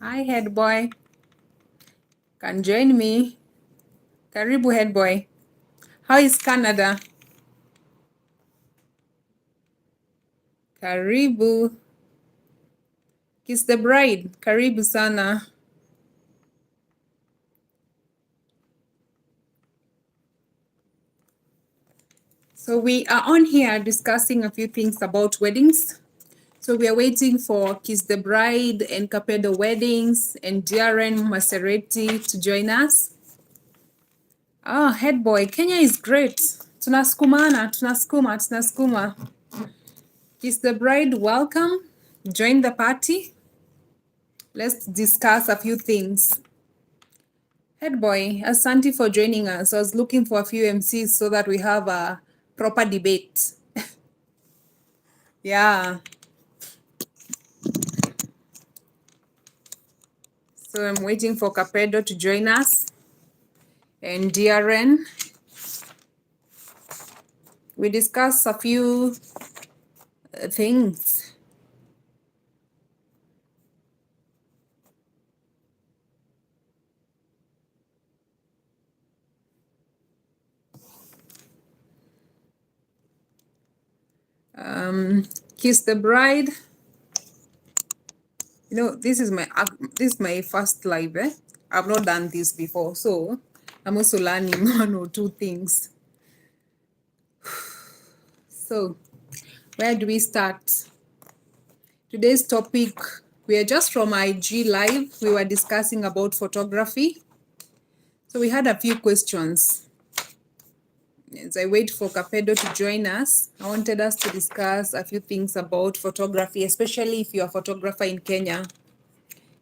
Hi, head boy. Can join me. Karibu, head boy. How is Canada? Karibu. Kiss the bride. Karibu sana. So we are on here discussing a few things about weddings. So we are waiting for Kiss the Bride and Capedo Weddings and Darren Maserati to join us. Oh, head boy, Kenya is great. Tunaskumana, tunaskuma. Kiss the Bride, welcome. Join the party. Let's discuss a few things. Head boy, asante for joining us. I was looking for a few MCs so that we have a proper debate. Yeah. So I'm waiting for Capedo to join us and DRN. We discussed a few things. Kiss the Bride. You know, this is my first live. I've not done this before, so I'm also learning one or two things. So, where do we start? Today's topic, we are just from IG Live. We were discussing about photography. So we had a few questions. As I wait for Capedo to join us, I wanted us to discuss a few things about photography, especially if you're a photographer in Kenya.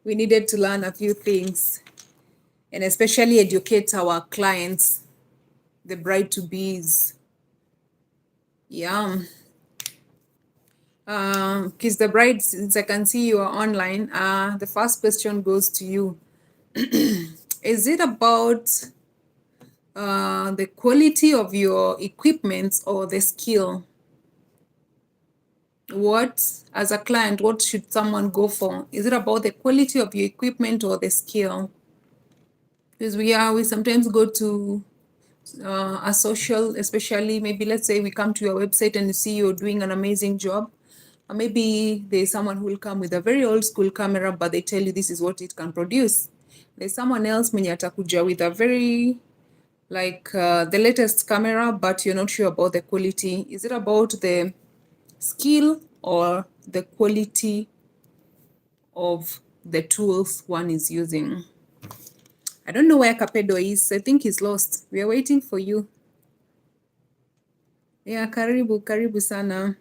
We needed to learn a few things and especially educate our clients, the bride-to-bees. Yeah. Kiss the Bride, since I can see you are online, the first question goes to you. Is it about the quality of your equipment or the skill? What, as a client, what should someone go for? Is it about the quality of your equipment or the skill? Because we sometimes go to a social, especially maybe let's say we come to your website and you see you're doing an amazing job. Or maybe there's someone who will come with a very old school camera, but they tell you this is what it can produce. There's someone else mwenye atakuja with a very the latest camera, but you're not sure about the quality. Is it about the skill or the quality of the tools one is using? I don't know where Capedo is. I think he's lost. We are waiting for you. Yeah, karibu sana.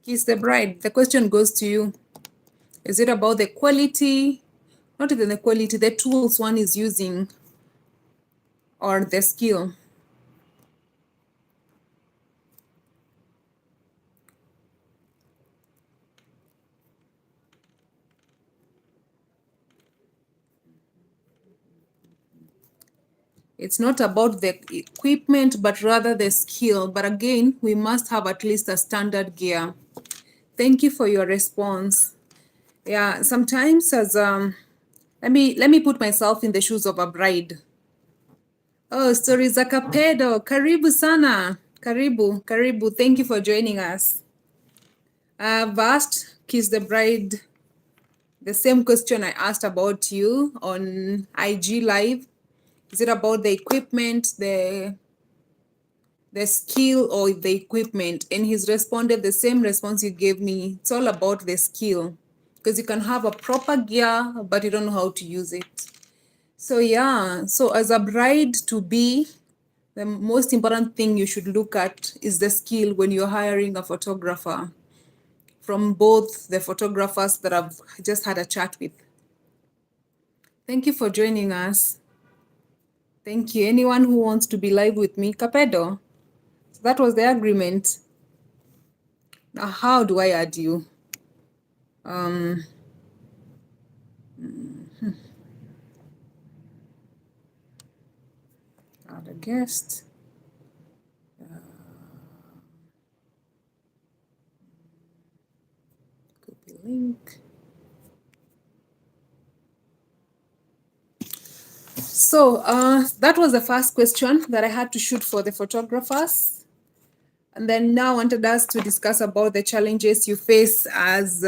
Kiss the Bride. The question goes to you. Is it about the quality, not even the quality, the tools one is using, or the skill? It's not about the equipment, but rather the skill. But again, we must have at least a standard gear. Thank you for your response. Yeah, sometimes as let me put myself in the shoes of a bride. Oh, stories za Capedo. Karibu sana. Karibu. Thank you for joining us. I've asked Kiss the Bride the same question I asked about you on IG Live. Is it about the equipment, the skill, or the equipment? And he's responded the same response you gave me. It's all about the skill, because you can have a proper gear, but you don't know how to use it. So yeah, so as a bride to be, the most important thing you should look at is the skill when you're hiring a photographer, from both the photographers that I've just had a chat with. Thank you for joining us. Thank you. Anyone who wants to be live with me, Capedo? So that was the agreement. Now, how do I add you? Add a guest. Copy link. So that was the first question that I had to shoot for the photographers. And then now I wanted us to discuss about the challenges you face as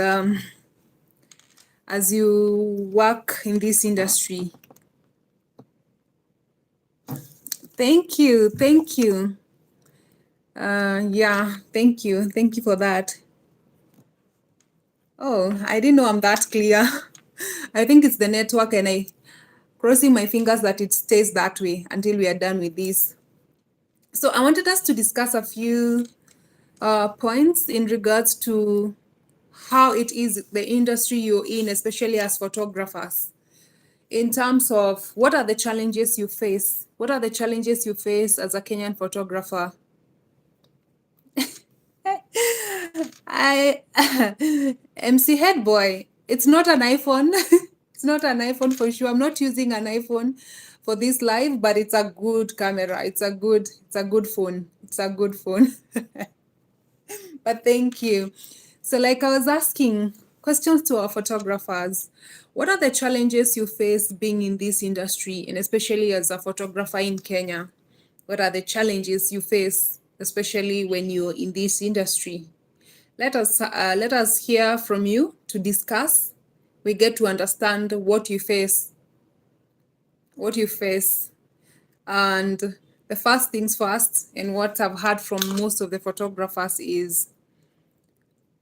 you work in this industry. Thank you. Thank you. Yeah, thank you. Thank you for that. Oh, I didn't know I'm that clear. I think it's the network, and I crossing my fingers that it stays that way until we are done with this. So I wanted us to discuss a few points in regards to how it is the industry you're in, especially as photographers, in terms of what are the challenges you face? What are the challenges you face as a Kenyan photographer? I MC Head Boy, it's not an iPhone. It's not an iPhone for sure. I'm not using an iPhone for this live, but it's a good camera. It's a good phone. It's a good phone. But thank you. So like I was asking questions to our photographers, what are the challenges you face being in this industry, and especially as a photographer in Kenya? What are the challenges you face, especially when you're in this industry? Let us hear from you to discuss. We get to understand what you face, and the first things first, and what I've heard from most of the photographers is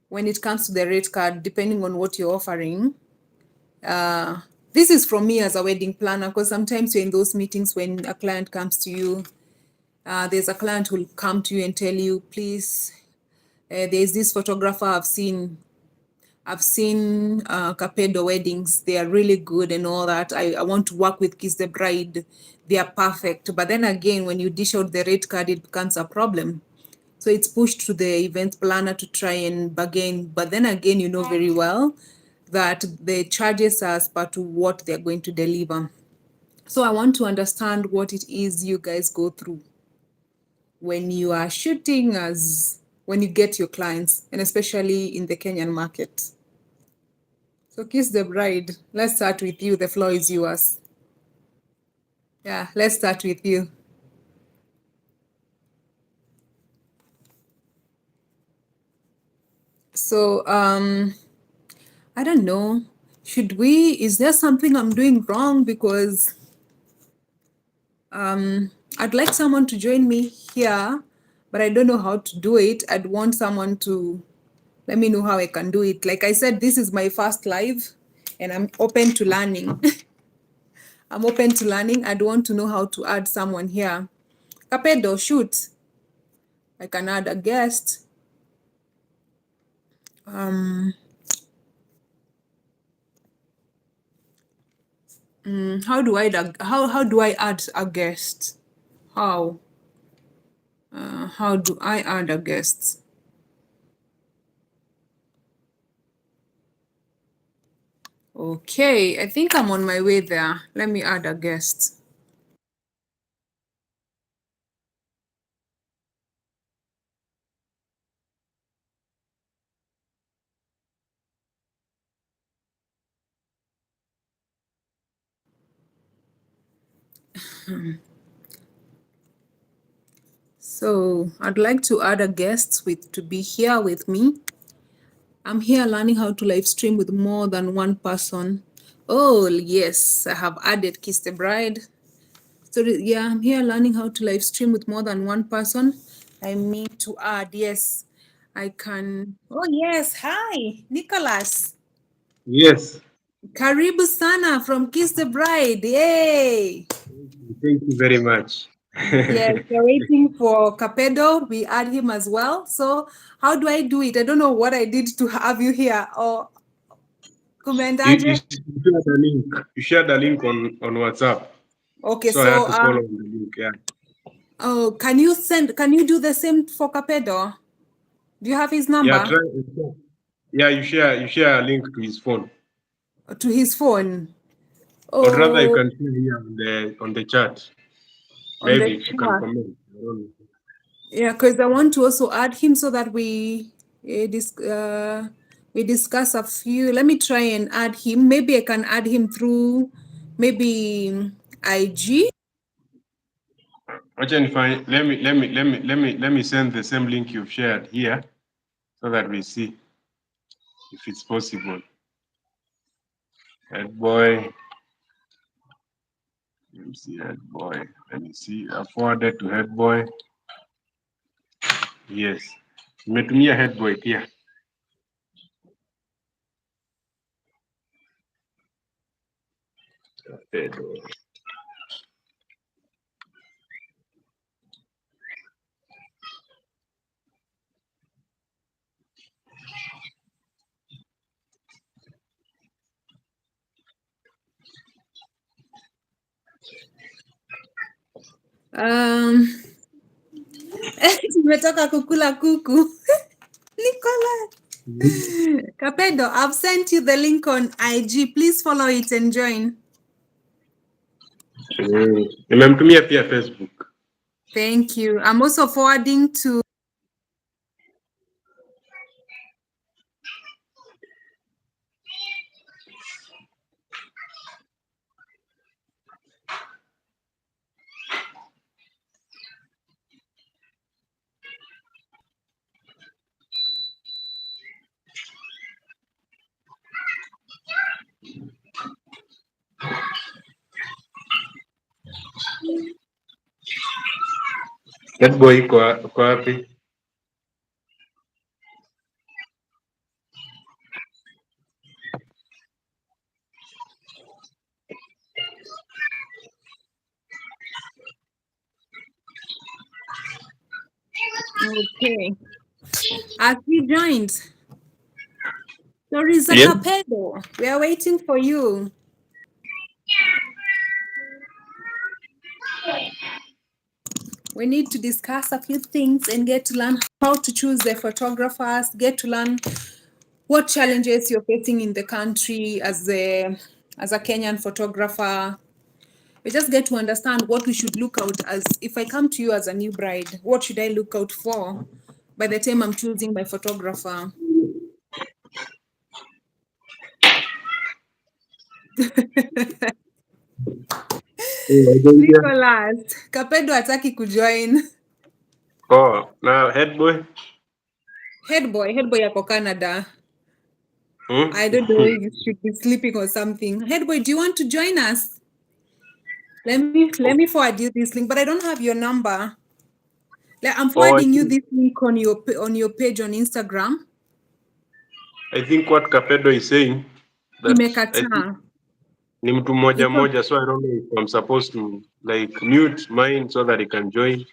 when it comes to the rate card, depending on what you're offering. This is from me as a wedding planner, because sometimes you're in those meetings when a client comes to you. There's a client who will come to you and tell you, please, there's this photographer I've seen Kapedo weddings. They are really good and all that. I want to work with Kiss the Bride. They are perfect. But then again, when you dish out the rate card, it becomes a problem. So it's pushed to the event planner to try and bargain. But then again, you know very well that the charges are as per to what they're going to deliver. So I want to understand what it is you guys go through when you are shooting, as when you get your clients, and especially in the Kenyan market. So Kiss the Bride, let's start with you. The floor is yours. Yeah, let's start with you. So I don't know. Is there something I'm doing wrong? Because I'd like someone to join me here, but I don't know how to do it. I'd want someone to let me know how I can do it. Like I said, this is my first live and I'm open to learning. I'm open to learning. I'd want to know how to add someone here. Kapedo, shoot. I can add a guest. How do I add a guest? How do I add a guest? Okay, I think I'm on my way there. Let me add a guest. So I'd like to add a guest to be here with me. I'm here learning how to live stream with more than one person. Oh yes, I have added Kiss the Bride. So yeah, I'm here learning how to live stream with more than one person. I mean to add, yes, I can. Oh yes, hi, Nicholas. Yes, Karibu sana from Kiss the Bride. Yay! thank you very much. Yes, we're waiting for Kapedo. We add him as well. So how do I do it? I don't know what I did to have you here. Or You Kumendaje? shared the link. You shared the link on WhatsApp. Okay, So I had so to follow on the link. Yeah. oh, can you do the same for Kapedo? Do you have his Yeah, number? try. Yeah, you share a link to his phone. To his phone? Or rather you Oh, can share here on the chat. on the Maybe if you can chat. comment. I don't know. Yeah, because I want to also add him so that we We discuss a few. Let me try and add him. Maybe I can add him through maybe IG. Let me send the same link you've shared here so that we see if it's possible. Head boy. Let me see head boy. Let me see. I forwarded to head boy. Yes. Nimetumia head boy pia. Tumetoka kukula kuku. Nicola. Kapedo, I've sent you the link on IG. Please follow it and join. Nimemtumia pia Facebook. Thank you. I'm also forwarding to Head boy kwa wapi? okay. As he joins. Teresa Yes. Kapedo, we are waiting for you. We need to discuss a few things and get to learn how to choose the photographers, get to learn what challenges you're facing in the country as a Kenyan photographer. We just get to understand what we should look out as if I come to you as a new bride, what should I look out for by the time I'm choosing my photographer? Nicholas, Kapedo hataki kujoin. Oh, now head boy. Head boy yako Canada. I don't know, you should be sleeping or something. Head boy, do you want to join us? Let me forward you this link, but I don't have your number. I'm forwarding you this link on your page on Instagram. I think what Kapedo is saying Imekataa. Ni mtu moja moja, so I don't know if I'm supposed to like mute mine so that he can join.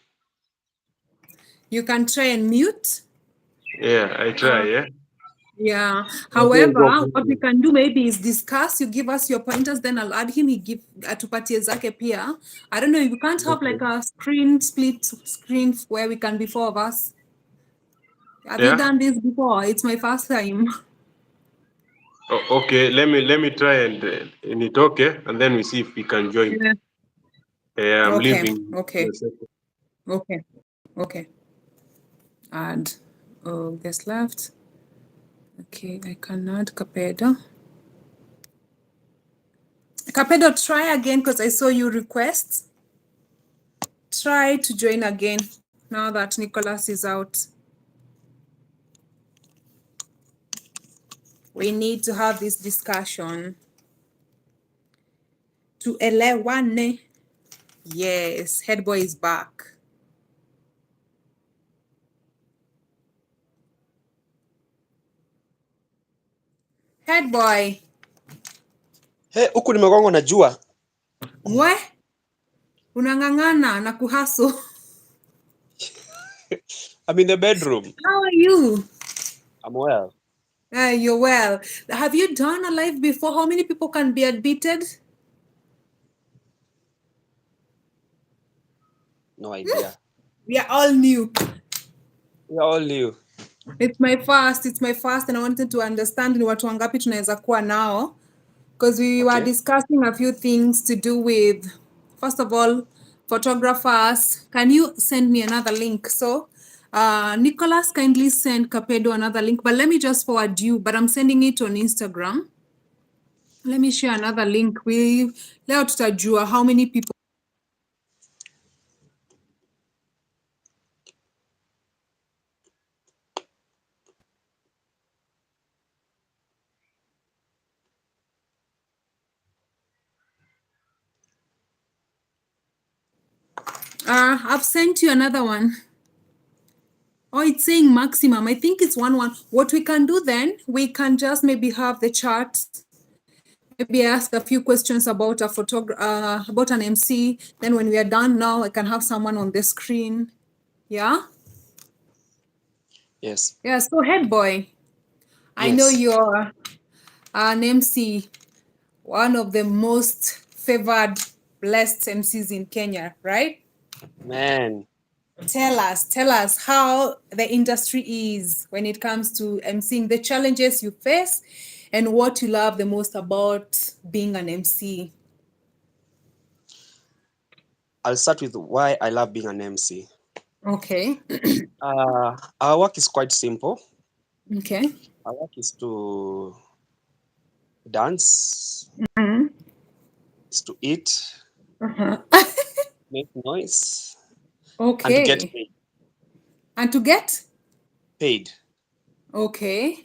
You can try and mute. Yeah, I try, yeah. Yeah. However, what we can do maybe is discuss. You give us your pointers, then I'll add him. He give atupatie zake pia. I don't know if you can't have like a split screen where we can be four of us. Have you done this before? It's my first time. Oh, okay, let me try and it okay, and then we see if we can join. Yeah, I'm leaving. Okay. Okay. Add. Oh, guest left. Okay, I can add Kapedo. Kapedo, try again because I saw you request. Try to join again now that Nicholas is out. We need to have this discussion. To elewane. Yes, head boy is back. Head boy. Hey, huku nimegongwa na jua. We? Unang'ang'ana na kuhaso. I'm in the bedroom. How are you? I'm well. You're well. Have you done a live before? How many people can be admitted? No idea. We are all new. We are all new. It's my first and I wanted to understand ni watu wangapi tunaweza kuwa nao because we were discussing a few things to do with, first of all, photographers. Can you send me another link? So Nicholas kindly sent Capedo another link, but let me just forward you, but I'm sending it on Instagram. Let me share another link. Leo tutajua how many people. I've sent you another one. Oh, it's saying maximum. I think it's 1-1. What we can do then, we can just maybe have the chat, maybe ask a few questions about a about an MC. Then when we are done now, I can have someone on the screen. Yeah? Yes. Yeah, so head boy. I know Yes. you're an MC, one of the most favored, blessed MCs in Kenya, right? Man. Tell us how the industry is when it comes to MCing, the challenges you face, and what you love the most about being an MC. I'll start with why I love being an MC. Okay. Our work is quite simple. Okay. Our work is to dance, Mhm. is to eat, Uh-huh. make noise, and to get Okay. paid. And to get? Paid. Okay.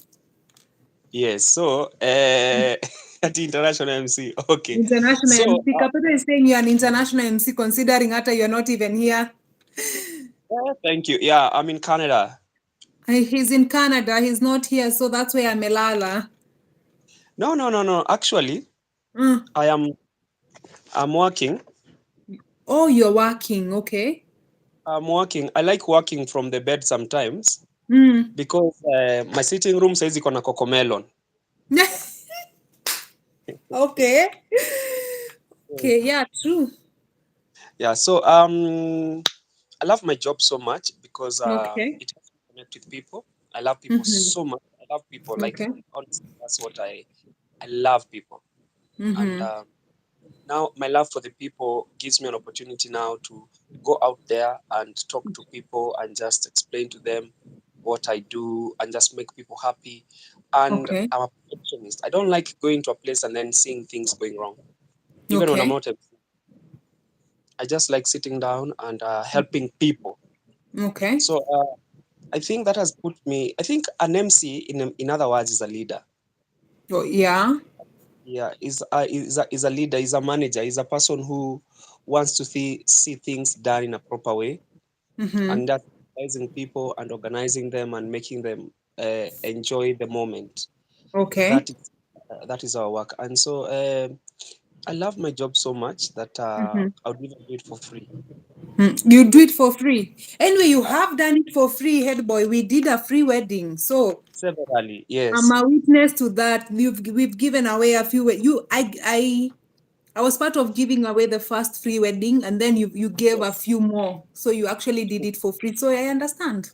Yes. So, at the international MC. Okay. International So, MC. Kapito is saying you're an international MC considering hata you're not even here. thank you. Yeah, I'm in Canada. He's in Canada. He's not here, so that's why I'm Melala. No. Actually, Mm. I'm working. Oh, you're working. Okay. I'm working. I like working from the bed sometimes Mm. because my sitting room says iko na cocomelon. Okay. Okay, yeah, true. Yeah. So I love my job so much because Okay. it helps me connect with people. I love people Mm-hmm. so much. I love people. Like Okay. honestly, that's what I love people. And Mm-hmm. now my love for the people gives me an opportunity now to go out there and talk to people and just explain to them what I do and just make people happy. And Okay. I'm a perfectionist. I don't like going to a place and then seeing things going wrong. Even when I'm Okay. not, I just like sitting down and helping people. Okay. So I think that has put me. I think an MC, in other words, is a leader. Oh, yeah. Yeah, is a leader, is a manager, is a person who wants to see things done in a proper way, Mm-hmm. and that organizing people and organizing them and making them enjoy the moment. Okay. That is our work, and so I love my job so much that Mm-hmm. I would even do it for free. You do it for free. Anyway, you have done it for free, head boy. We did a free wedding. So Severally, I'm yes. a witness to that. We've given away a few. I was part of giving away the first free wedding, and then you gave a few more. So you actually did it for free. So I understand.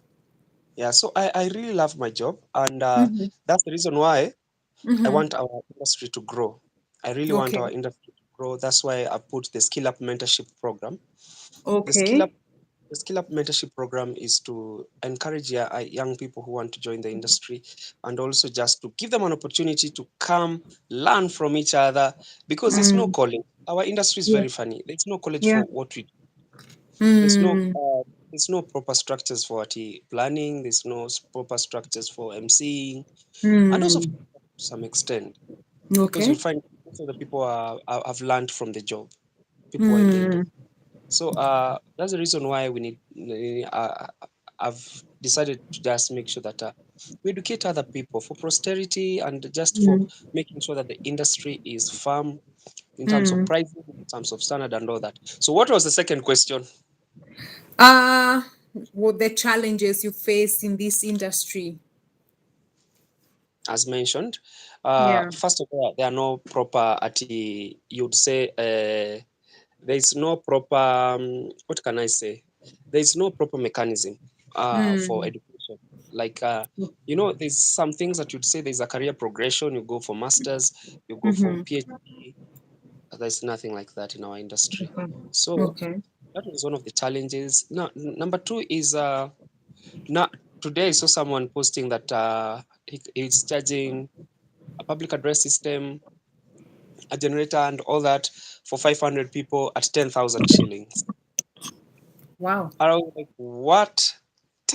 Yeah, so I really love my job, and Mm-hmm. that's the reason why I Mm-hmm. want our industry to grow. I really want Okay. our industry to grow. That's why I put the Skill Up Mentorship Program. The Skill Up Okay. the Skill Up Mentorship Program is to encourage young people who want to join the industry, and also just to give them an opportunity to come learn from each other, because there's no Mm. college. Our industry is Yeah. very funny. There's no college Yeah. for what we do. There's no Mm. there's no proper structures for planning. There's no proper structures for MCing, and also to Mm. some extent, because you'll Okay. find most of the people have learned from the job. People are in the industry. Mm. So that's the reason why we need. I've decided to just make sure that we educate other people for posterity and just for Mm. making sure that the industry is firm in terms of Mm. pricing, in terms of standard, and all that. So, what was the second question? Uh, what the challenges you face in this industry? As mentioned, Yeah. first of all, there are no proper. You'd say there is no proper. What can I say? There is no proper mechanism for Mm. education. Like there's some things that you'd say there's a career progression. You go for masters, you go for Mm-hmm. PhD. There's nothing like that in our industry. Okay. So Okay. that is one of the challenges. Now, number two is Now, today I saw someone posting that he's charging a public address system, a generator, and all that for 500 people at 10,000 shillings. Wow. I was like, what?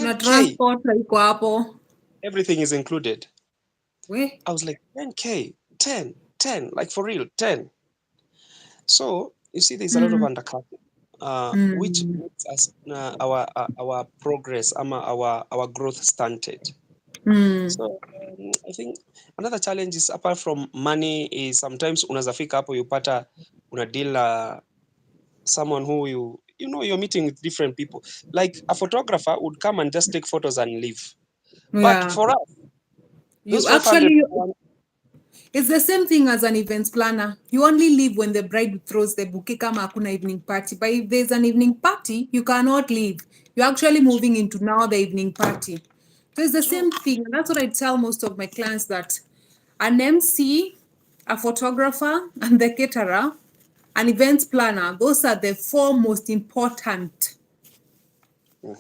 Na 10K? transport iko hapo. Everything is included. We? I was like, 10K, 10, like for real, 10. So you see, there's a lot of undercutting, which makes us our progress, our growth stunted. So I think another challenge is, apart from money, is sometimes unaweza fika hapo yupata una deal someone who you know you're meeting with different people. Like a photographer would come and just take photos and leave. Yeah. But for us, those You 500 actually, people, it's the same thing as an events planner. You only leave when the bride throws the bouquet kama hakuna evening party. But if there's an evening party, you cannot leave. You're actually moving into now the evening party. So it's the same thing. And that's what I tell most of my clients, that an MC, a photographer, and the caterer, an events planner, those are the 4 most important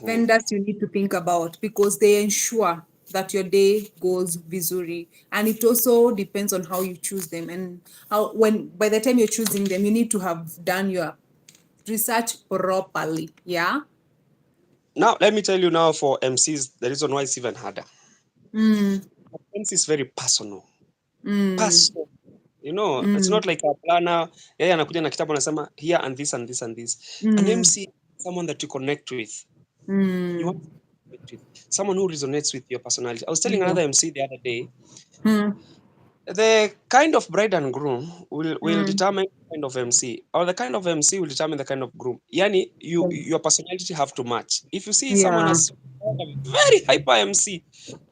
vendors you need to think about, because they ensure that your day goes vizuri. And it also depends on how you choose them, and how, when by the time you're choosing them, you need to have done your research properly. Yeah. now let me tell you now, for MCs, the reason why it's even harder. MC is very personal. Personal. You know, it's not like a planner, yeye anakuja na kitabu anasema here and this and this and this. An MC, someone that you connect with. You want to connect with someone who resonates with your personality. I was telling another MC the other day, the kind of bride and groom will determine the kind of MC, or the kind of MC will determine the kind of groom. Yani, your personality have to match. If you see someone Yeah. as a very hyper MC,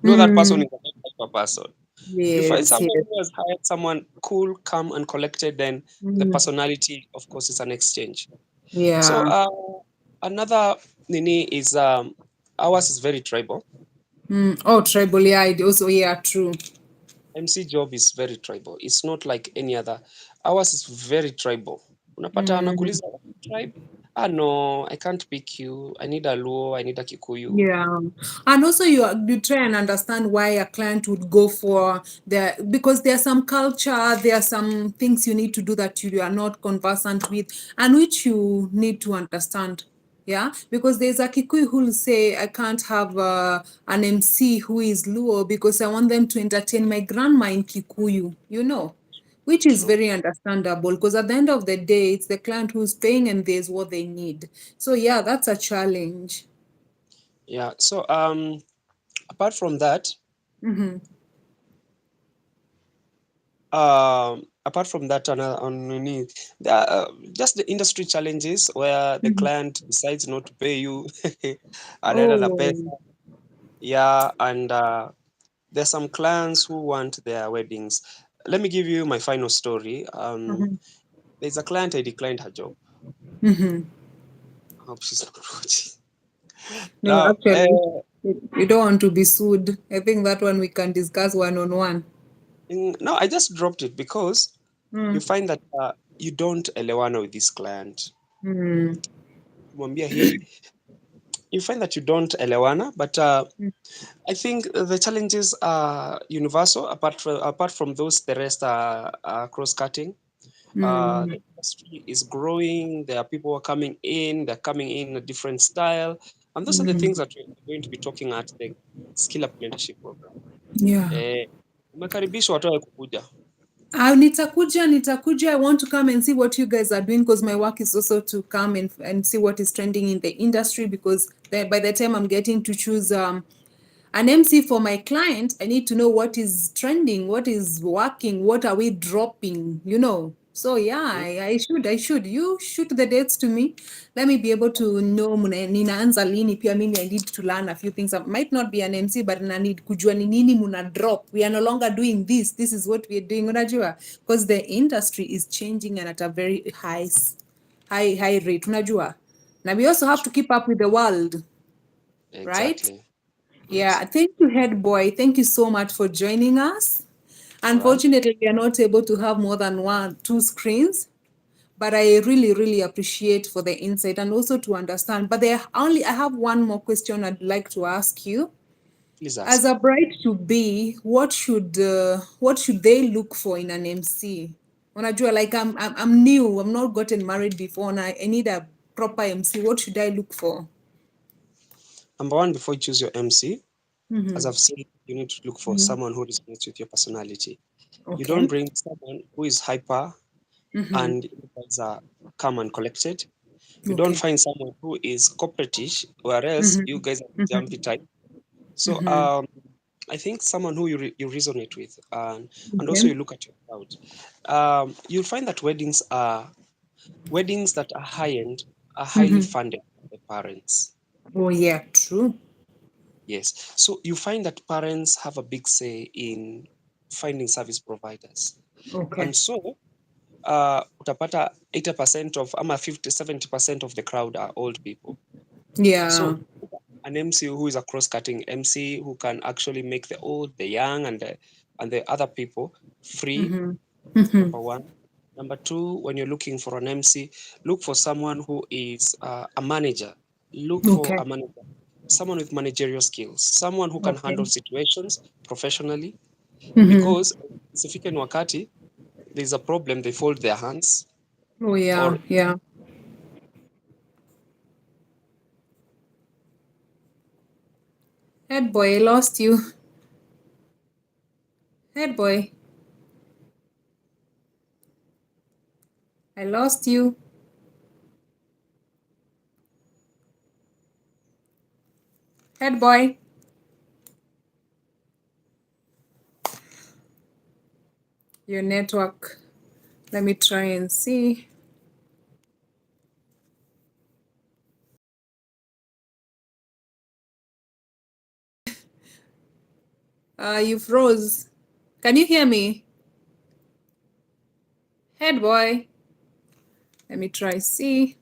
know that person is a very hyper person. You find Yes. someone Yes. who has hired someone cool, calm, and collected, then the personality, of course, is an exchange. Yeah. So another nini is ours is very tribal. Oh, tribal. Yeah. It also, yeah, true. MC job is very tribal. It's not like any other. Ours is very tribal. Unapata anakuuliza tribe. Ah, no, I can't pick you. I need a Luo, I need a Kikuyu. Yeah, and also you try and understand why a client would go for because there's some culture, there are some things you need to do that you are not conversant with, and which you need to understand. Yeah, because there's a Kikuyu who will say, I can't have an MC who is Luo because I want them to entertain my grandma in Kikuyu, you know, which is True. very understandable, because at the end of the day, it's the client who's paying and there's what they need. So yeah, that's a challenge. Yeah. So apart from that, apart from that, there are just the industry challenges where the client decides not to pay you anaenda na pesa. Oh. Yeah, and there's some clients who want their weddings. Let me give you my final story. There's a client, I declined her job. I hope she's not watching. No, Now, actually, you don't want to be sued. I think that one we can discuss one-on-one. no, I just dropped it because you find that you don't elewana with this client. Mwambia hii, you find that you don't elewana, but I think the challenges are universal. Apart from those, the rest are cross-cutting. The industry is growing. There are people who are coming in. They're coming in a different style, and those are the things that we're going to be talking at the Skill Up Mentorship Program. Yeah. Umekaribishwa watu wa kukuja. Nitakuja. I want to come and see what you guys are doing, because my work is also to come and see what is trending in the industry, because by the time I'm getting to choose an MC for my client, I need to know what is trending, what is working, what are we dropping, you know. So yeah, I should. You shoot the dates to me. Let me be able to know ninaanza lini. Pia mimi I need to learn a few things. I might not be an MC, but I need kujua ni nini muna drop. We are no longer doing this. This is what we are doing. Unajua? Because the industry is changing and at a very high rate. Unajua? Now we also have to keep up with the world. Right? Exactly. Yeah, thank you, head boy. Thank you so much for joining us. Unfortunately, we are not able to have more than 2 screens, but I really appreciate for the insight and also to understand. But I have one more question I'd like to ask you. Please ask. As a bride to be, what should they look for in an MC? Unajua, like I'm new, I'm not gotten married before, and I need a proper MC. What should I look for? Number one, before you choose your MC, as I've said, you need to look for someone who resonates with your personality. Okay. You don't bring someone who is hyper and you guys are calm and collected. You don't find someone who is corporate-ish, or else you guys are jumpy type. So I think someone who you resonate with, and also you look at your crowd. You'll find that weddings that are high-end are highly funded by the parents. Oh yeah, true. Yes. So you find that parents have a big say in finding service providers. Okay. And so utapata 80% of 50-70% of the crowd are old people. Yeah. So an MC who is a cross-cutting MC who can actually make the old, the young, and the other people free. Number one. Number two, when you're looking for an MC, look for someone who is a manager. Look for a manager, someone with managerial skills, someone who can handle situations professionally. Because isifike ni wakati there's a problem, they fold their hands. Oh yeah, yeah. Head boy, I lost you. Head boy. I lost you. Head boy. Your network. Let me try and see. You froze. Can you hear me? Head boy. Let me try see.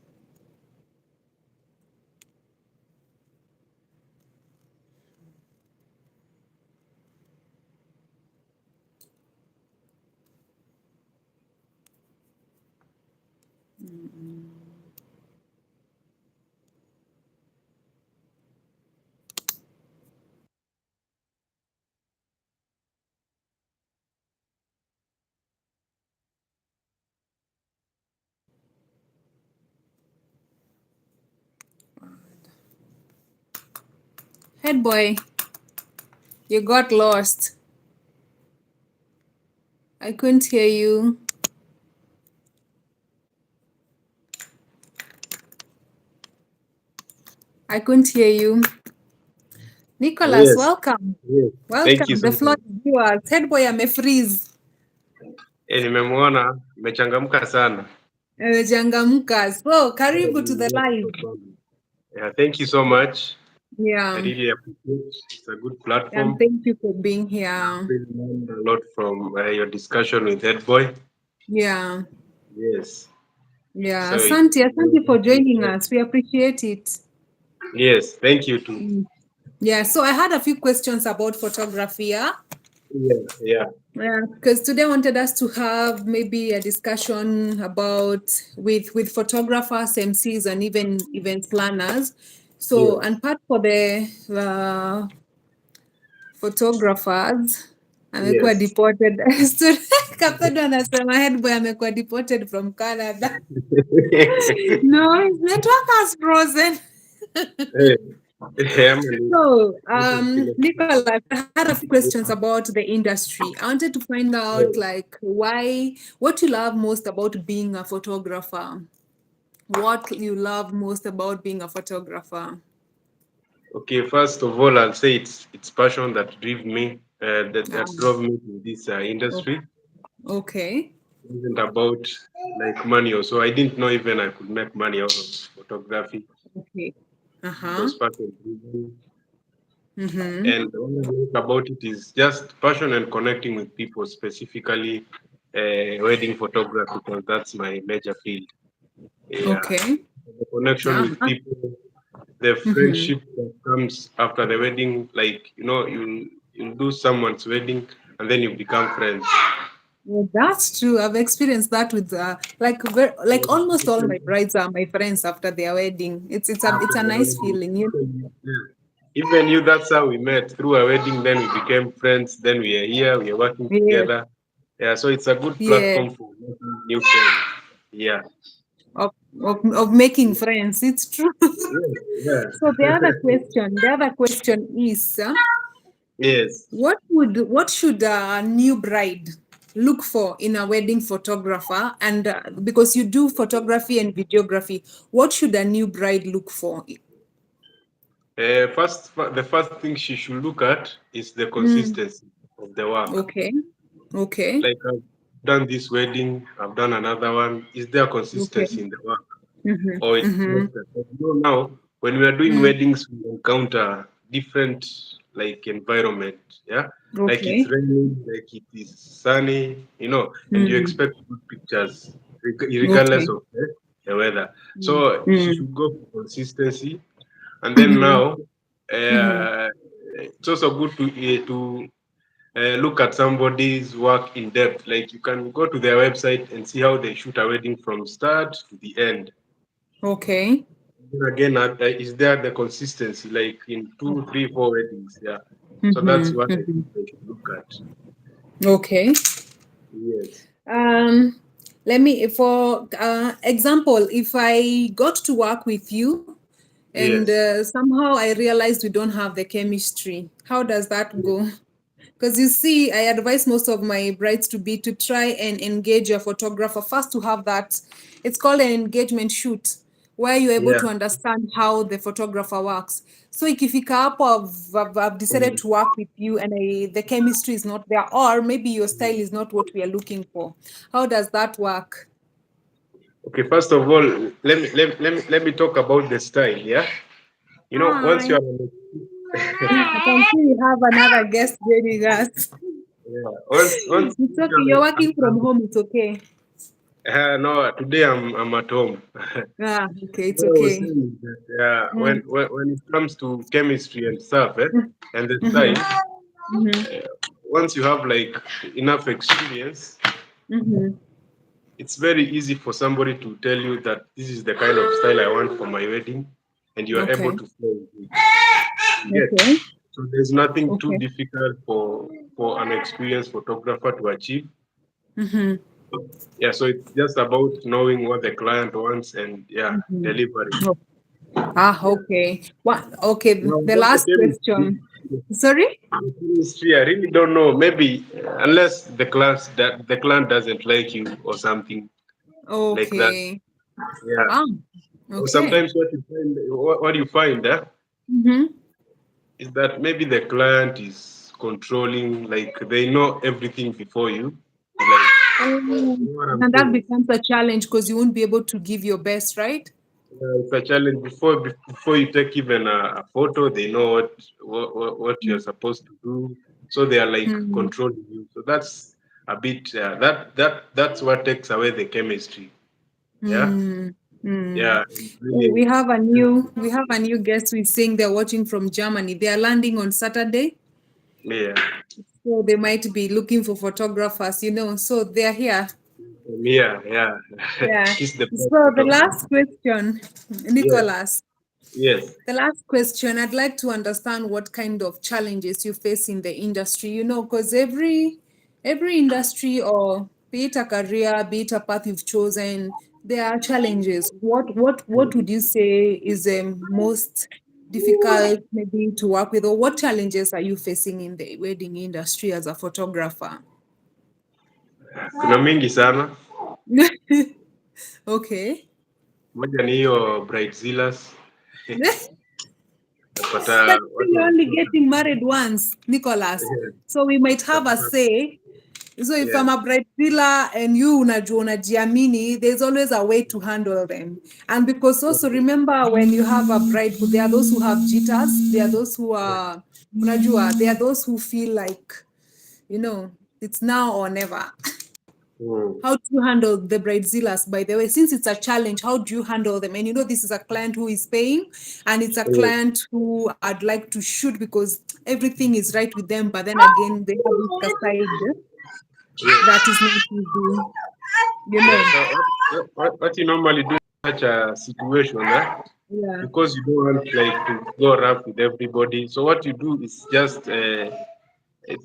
Head boy, you got lost. I couldn't hear you. I couldn't hear you. Nicholas, welcome. Yes. Welcome. Thank you so The floor is yours. Head boy amefreeze. Nimemwona amechangamka sana. Amechangamka. So, karibu to the live. Yeah, thank you so much. Yeah. I really appreciate. It's a good platform. And thank you for being here. I've learned a lot from your discussion with Head Boy. Yeah. Yes. Yeah. So Asante for joining us. We appreciate it. Yes, thank you too. Yeah, so I had a few questions about photography, yeah? Yeah. Because today I wanted us to have maybe a discussion about with photographers, MCs, and even event planners. So, and part for the photographers, amekuwa deported. Kapedo anasema Head Boy amekuwa deported from Canada. No, his network has frozen. So, Nicholas, I had a few questions about the industry. I wanted to find out, like, what you love most about being a photographer. What you love most about being a photographer? Okay, first of all, I'll say it's passion that drove me, that drove me to this industry. Okay. It wasn't about like money or so. I didn't know even I could make money out of photography. Okay. It was passion driven. And all I like about it is just passion and connecting with people, specifically wedding photography, because that's my major field. Yeah. Okay. The connection with people, the friendship that comes after the wedding, like you do someone's wedding and then you become friends. Yeah, that's true. I've experienced that with like almost all my brides are my friends after their wedding. It's a nice feeling, you know. Yeah. Even you, that's how we met through a wedding. Then we became friends. Then we are here. We are working Yes, together. Yeah, so it's a good yes. platform for making new friends. Yeah. Of making friends. It's true. Yeah. So the other question is, Yes. what should a new bride look for in a wedding photographer? And because you do photography and videography, what should a new bride look for? The first thing she should look at is the Mm, consistency of the work. okay, okay, Like I've done this wedding, I've done another one. Is there okay. consistency in the work? Mm-hmm, Or it's mm-hmm, just that, now when we are doing mm, weddings, we encounter different like environment. Yeah. Like it's okay. raining, like it is sunny, and you Mm, expect good pictures regardless okay. of the weather. Mm, So she mm, should go for consistency. And then mm-hmm, now, mm-hmm. it's also good to look at somebody's work in depth. Like you can go to their website and see how they shoot a wedding from start to the end. Okay. Then again, is there the consistency, like in two, three, four weddings? Yeah. So that's Mm-hmm, what I mm-hmm. think they should look at. Okay. Yes. Um, Let me, for example, if I got to work with you and Yes. somehow I realized we don't have the chemistry, how does that go? Because you see, I advise most of my brides to try and engage a photographer first to have that. It's called an engagement shoot, where you're able Yeah. to understand how the photographer works. So ikifika hapo, I've decided Mm. to work with you and the chemistry is not there, or maybe your style is not what we are looking for. How does that work? Okay. First of all, let me talk about the style. Yeah. Once Hi. you are on I can see you have another guest joining us. yeah, once It's okay. You're working from home. It's okay. no, today I'm at home. Ah, okay. It's What I was okay. saying is that Mm. when it comes to chemistry and stuff, and the Mm-hmm. style, Mm-hmm. once you have like enough experience, Mm-hmm. it's very easy for somebody to tell you that this is the kind of style I want for my wedding, and you are able Okay. to flow with it. You get? Okay. So there's nothing too Okay. difficult for an experienced photographer to achieve. Mm-hmm. Yeah, so it's just about knowing what the client wants and yeah, Mm-hmm. delivering. Oh, ah, Yeah. okay. What? Okay. Now, The about the last chemistry, question. Sorry? the chemistry, I really don't know. Maybe unless the client doesn't like you or something like that. Okay. Yeah. Ah, Or okay. sometimes what you find Mm-hmm. is that maybe the client is controlling, like they know everything before you. Like, Oh, you know what I'm and that saying? becomes a challenge because you won't be able to give your best, right? It's a challenge before you take even a photo. They know what you're supposed to do, so they are like Mm-hmm. controlling you. So that's a bit that's what takes away the chemistry. Yeah, Mm, mm. yeah, and Oh, really, we have a new guest who is saying they're watching from Germany. They are landing on Saturday, yeah, so they might be looking for photographers, So they're here. yeah, yeah. Yeah. Kiss the best So the photographer. last question, Yes, Nicholas. yes. The last question, I'd like to understand what kind of challenges you face in the industry, because every industry, or be it a career, be it a path you've chosen, there are challenges. What would you say is the most difficult maybe to work with, or what challenges are you facing in the wedding industry as a photographer? Kuna mingi sana. Okay. Moja ni hiyo Brightzillas. Napata But still, watu you're only wanachoka. getting married once, Nicholas. So we might have a Utapata- say. So if Yeah. I'm a bridezilla and you unajua unajiamini, there's always a way to handle them. And because also remember, when you have a bride, there are those who have jitters, there are those who are unajua, there are those who feel like, it's now or never. Mm. How do you handle the bridezillas, by the way? Since it's a challenge, how do you handle them? And this is a client who is paying, and it's a Mm. client who I'd like to shoot because everything is right with them, but then again, they have this aside. that is not easy, you Yeah. know. So what you normally do in such a situation, Yeah. because you don't want like to go rough with everybody. So what you do is just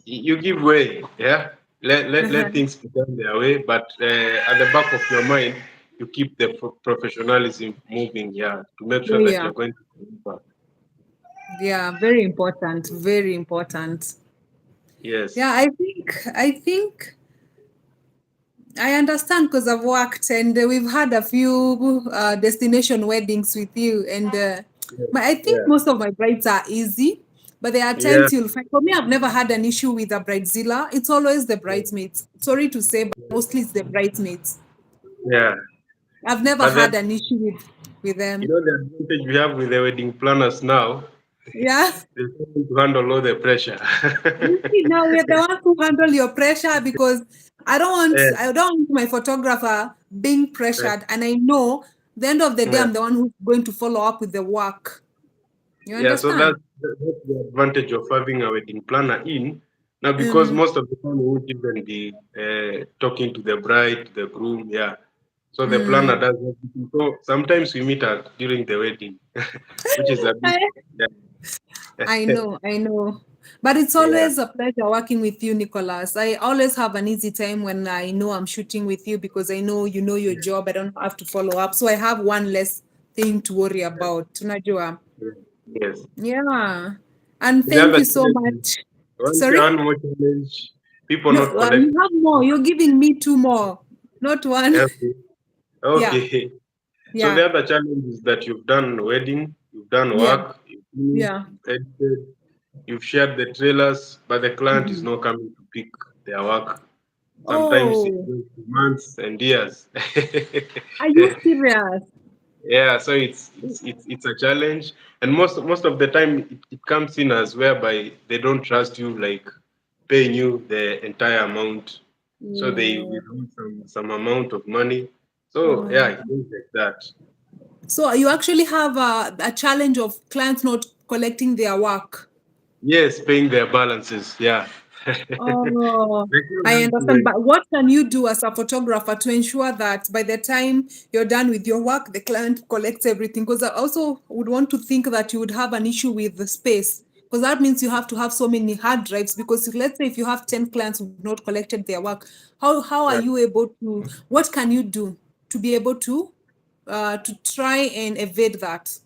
you give way, yeah. Let Uh-huh. things be done their way, but at the back of your mind, you keep the professionalism moving, yeah, to make Oh, sure that yeah. you're going to deliver. Yeah, very important. Very important. Yes. Yeah, I think I understand because I've worked and we've had a few destination weddings with you, and I think Yeah. most of my brides are easy, but there are Yeah. times you'll find. For me, I've never had an issue with a bridezilla. It's always the Yeah. bridesmaids. Sorry to say, but mostly it's the bridesmaids. Yeah. I've never But then, had an issue with you them. know, the advantage we have with the wedding planners now, Yeah. they need to handle all the pressure. You see, now we're the ones who handle your pressure because Yeah. I don't want my photographer being pressured, and I know the end of the day Yeah. I'm the one who's going to follow up with the work. You Yeah, so understand? that's the advantage of having a wedding planner in. Now, because Um, most of the time we won't even be talking to the bride, the groom, yeah. So the planner mm, does everything. So sometimes we meet at during the wedding, which is a bit, I, yeah. I know. But it's Yeah. always a pleasure working with you, Nicholas. I always have an easy time when I know I'm shooting with you because I know you know your job. I don't have to follow up. So I have one less thing to worry about. Tunajua. Yes. Yeah. And The thank other you so challenge is much. one Sorry? more challenge, people No, not you collecting. have more. You're giving me two more, not one. Okay. Yeah, Okay. So yeah, the other challenge is that you've done wedding, you've done yeah, work, you've finished, yeah. you've edited, you've shared the trailers, but the client is Mhm. not coming to pick their work. Sometimes it Oh, goes to months and years. are you serious? Yeah, so it's a challenge, and most of the time it comes in as whereby they don't trust you, like paying you the entire amount, so they Yeah. withhold some amount of money. So yeah, Oh. it is like that. So you actually have a challenge of clients not collecting their work. Yes, paying their balances. Yeah. Oh, They still I have understand. to, But what can you do as a photographer to ensure that by the time you're done with your work, the client collects everything? Because I also would want to think that you would have an issue with the space. Because that means you have to have so many hard drives. Because let's say if you have 10 clients who've not collected their work, how are yeah. you able to, what can you do to be able to try and evade that?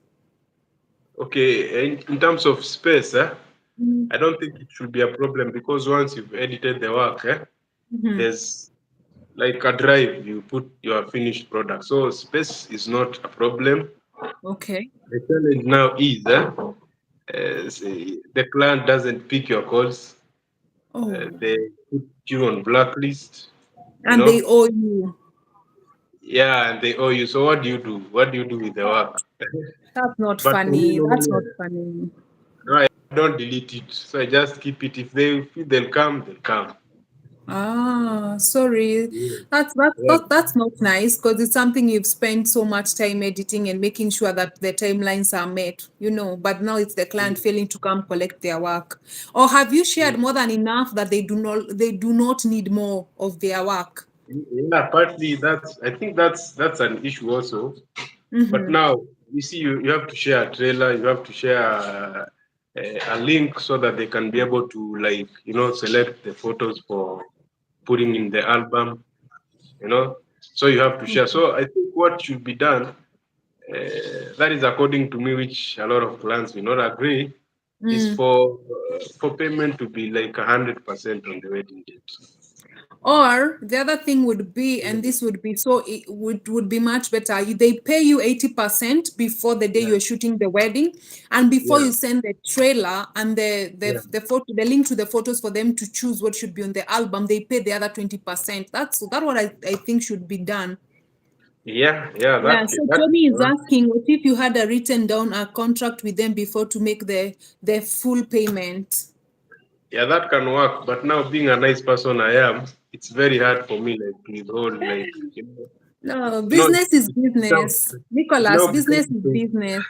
Okay, in terms of space, Mm-hmm. I don't think it should be a problem because once you've edited the work, there's like a drive you put your finished product. So space is not a problem. Okay. The challenge now is the client doesn't pick your calls. Oh, They put you on blacklist. You and they know, owe you. yeah, and they owe you. So what do you do? What do you do with the work? That's not But for me, funny. That's normally, not funny. no, I don't delete it. So I just keep it. If they'll come, they'll come. Ah, sorry. Yeah. That's not nice because it's something you've spent so much time editing and making sure that the timelines are met, but now it's the client failing to come collect their work. Or have you shared more than enough that they do not need more of their work? Yeah, partly that's. I think that's an issue also. But Mm-hmm. now you see, you have to share a trailer. You have to share a link so that they can be able to select the photos for putting in the album. So you have to share. So I think what should be done, that is according to me, which a lot of clients will not agree, is Mm. for payment to be like 100% on the wedding date. Or the other thing would be, and this would be so it would be much better. They pay you 80% before the day Yeah, you're shooting the wedding, and before yeah, you send the trailer and the yeah, the the photo, the link to the photos for them to choose what should be on the album. They pay the other 20%. That's what I think should be done. yeah, yeah. Yeah. That So that Tony is asking, what if you had a written down a contract with them before to make the full payment? Yeah, that can work. But now, being a nice person I am, it's very hard for me, like to withhold, like No, you know, business is it now business. it Nicholas, now business becomes is to business.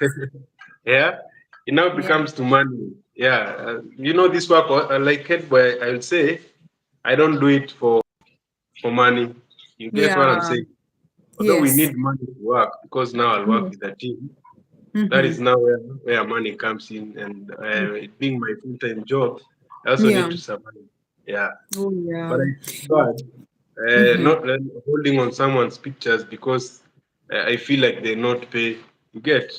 yeah, it now Yeah. becomes to money. Yeah, this work, like head boy, I would say, I don't do it for for money. You get what I'm Yeah. saying? Although we Yes. need money to work, because now I'll work with a team. That is now where money comes in, and it being my full-time job, I also need Yeah. to survive. Yeah, Oh, but yeah. I feel bad not holding on someone's pictures because I feel like they're not pay. You get?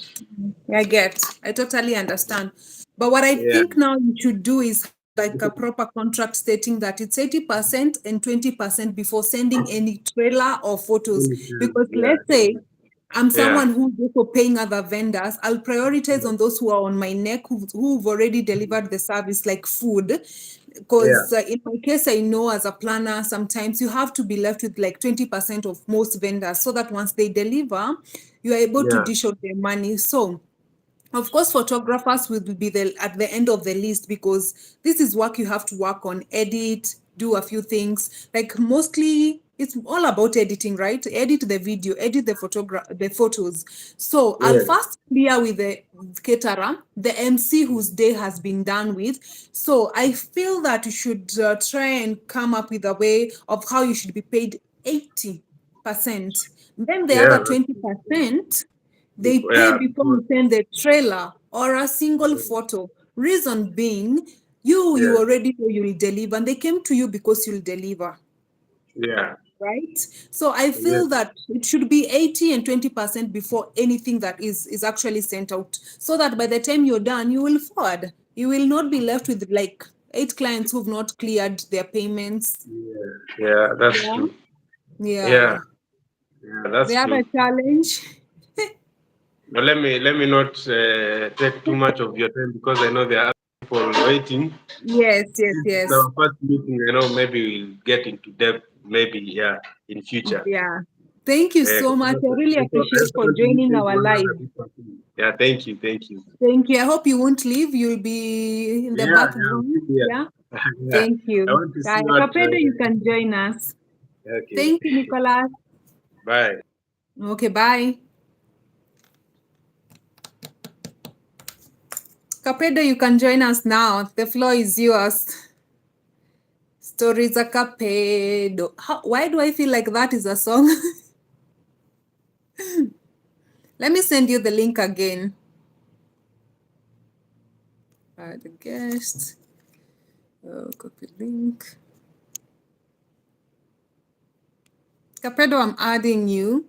I totally understand. But what I Yeah, think now you should do is have like a proper contract stating that it's 80% and 20% before sending any trailer or photos. Because yeah, let's say I'm yeah, someone who's also paying other vendors, I'll prioritize on those who are on my neck, who've already delivered the service, like food. yeah, Because in my case, I know as a planner, sometimes you have to be left with like 20% of most vendors so that once they deliver, you are able to yeah, dish out their money. So of course, photographers will be at the end of the list because this is work you have to work on, edit, do a few things. Like mostly, it's all about editing, right? Edit the video, edit the photos. So I'll yeah, first clear with the caterer, the MC whose day has been done with. So I feel that you should try and come up with a way of how you should be paid 80%. Then the yeah, other 20%. They pay yeah. before you send the trailer or a single photo. Reason being, you Yeah, already know you will deliver, and they came to you because you'll deliver, yeah, right? So I yeah, feel that it should be 80 and 20% before anything that is actually sent out, so that by the time you're done, you will forward. You will not be left with like 8 clients who've not cleared their payments. yeah, yeah. That's Yeah. true. Yeah. Yeah, yeah, that's The other true. challenge. But let me not take too much of your time because I know there are people waiting. Yes, yes, Since it's yes. our first meeting, maybe we'll get into depth, maybe, yeah, in future. Yeah. Thank you so much. I really I appreciate also for want to joining listen to our what live. other people are saying. Yeah, thank you, thank you. Thank you. I hope you won't leave. You'll be in the Yeah, yeah, background. yeah. Yeah. Yeah. Thank I you. want to see what. Kapedo, you can join us. Okay, Thank you, Nicholas. bye. Okay, bye. Kapedo, you can join us now. The floor is yours. Stories of Kapedo. Why do I feel like that is a song? Let me send you the link again. Add a guest. Copy link. Kapedo, I'm adding you.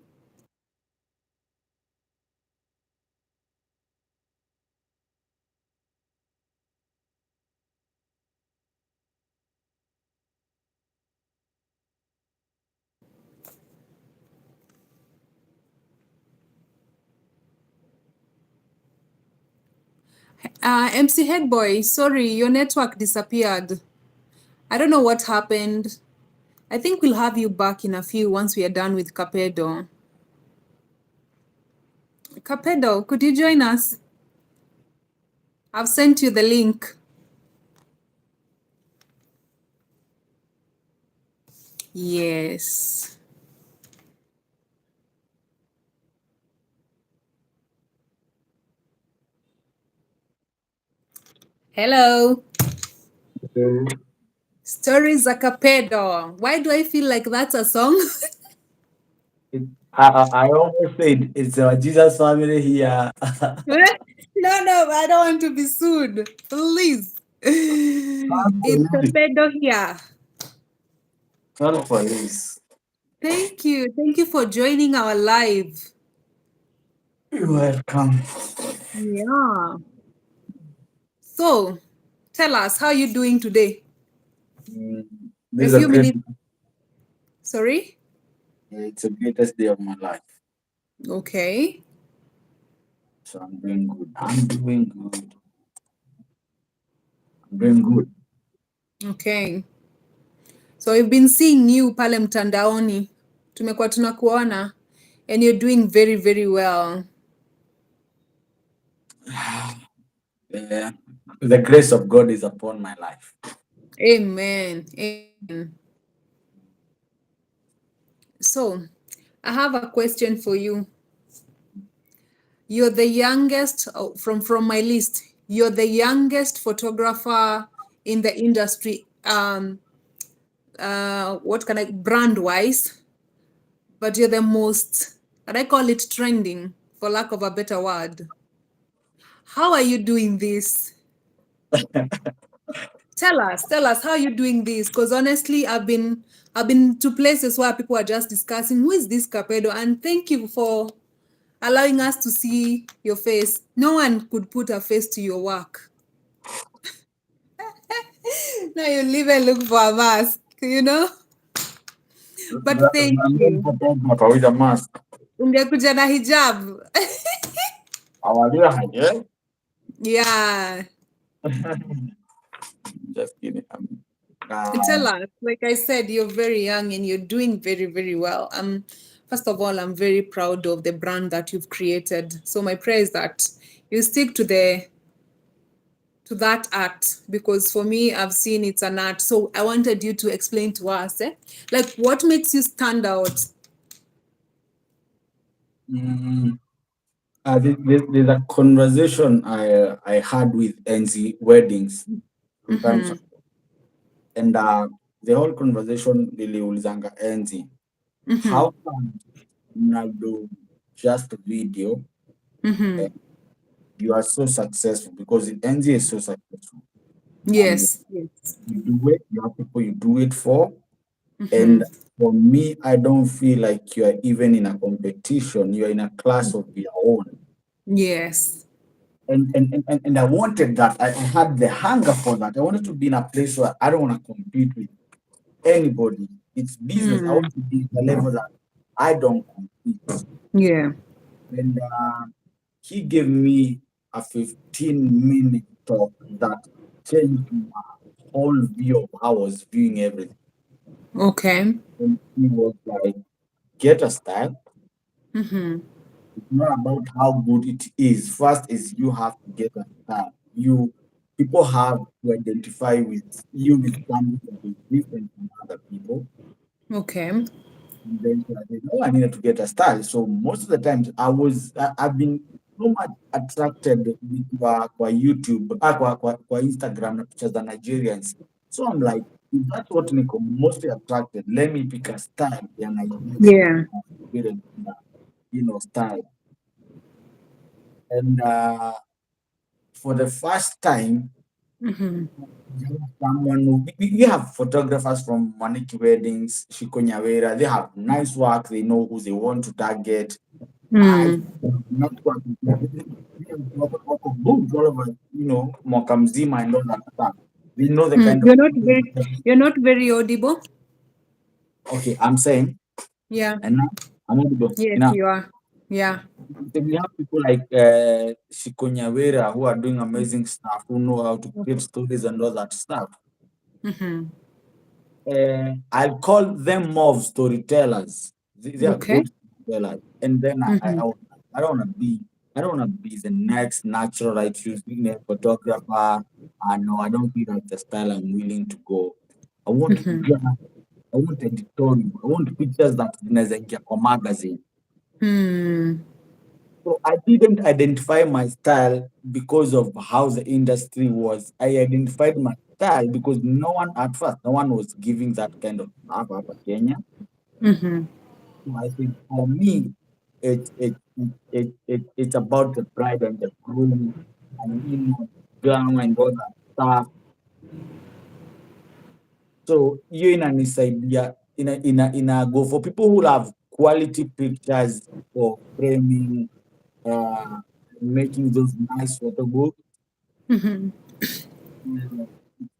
MC Headboy, sorry, your network disappeared. I don't know what happened. I think we'll have you back in a few once we are done with Kapedo. Kapedo, could you join us? I've sent you the link. Yes. Hello. Stories of Kapedo. Why do I feel like that's a song? I almost said it's a Jesus family here. No, I don't want to be sued. Please. It's Kapedo here. Not police. Thank you. Thank you for joining our live. You're welcome. Yeah. So, tell us, how are you doing today? This is A a few great. minutes. Sorry? It's the greatest day of my life. Okay. So I'm doing good. I'm doing good. I'm doing good. Okay. So we've been seeing you pale mtandaoni. Tumekuwa tunakuona and you're doing very, very well. Yeah. The grace of God is upon my life. Amen. Amen. So, I have a question for you. You're the youngest from my list. You're the youngest photographer in the industry. what can I, brand wise, but you're the most, and I call it trending, for lack of a better word. How are you doing this? Tell us how you're doing this, because honestly, I've been to places where people are just discussing who is this Capedo, and thank you for allowing us to see your face. No one could put a face to your work. Now you live and look for a mask, you know. But thank you. With a mask. Ungekuja na hijab. Yeah. Just kidding. Tell us, like I said, you're very young and you're doing very, very well. First of all, I'm very proud of the brand that you've created. So my prayer is that you stick to that art, because for me, I've seen it's an art. So I wanted you to explain to us, like what makes you stand out? There's a conversation I had with NZ Weddings sometimes, and the whole conversation niliulizanga NZ, how come do just video and you are so successful? Because NZ is so successful. Yes. You do it, you have people you do it for. And for me, I don't feel like you are even in a competition. You are in a class of your own. Yes. And I wanted that. I had the hunger for that. I wanted to be in a place where I don't want to compete with anybody. It's business. I want to be at the level that I don't compete. Yeah. And he gave me a 15-minute talk that changed my whole view of how I was viewing everything. Okay. And he was like, get a style. It's not about how good it is. First is you have to get a style. People have to identify with you with something that is different from other people. Okay. And then I said, oh, I needed to get a style. So most of the times I've been so much attracted kwa YouTube, kwa Instagram na pictures za Nigerians. So I'm like, if that's what niko mostly attracted, let me pick a style ya Nigerian. Yeah. Style. And for the first time, we have photographers from Maniki Weddings, Shiko Nyawera. They have nice work. They know who they want to target. Network. All over, mwaka mzima and all that stuff. We know the kind You're not very audible. Okay, I'm saying. Yeah. And now I'm audible. Yes, you are. Yeah. We have people like Shiko Nyawera who are doing amazing stuff, who know how to create stories and all that stuff. I'll call them more of storytellers. They are good storytellers. And then I don't want to be the next natural right using a photographer. No, I don't think that's the style I'm willing to go. I want editorial. I want pictures that zinaweza kwa magazine. So I didn't identify my style because of how the industry was. I identified my style because no one was giving that kind of stuff up in Kenya. So I think for me, it's about the bride and the groom and drama and all that stuff. So you inanisaidia ina go for people who have quality pictures for framing, making those nice photo books.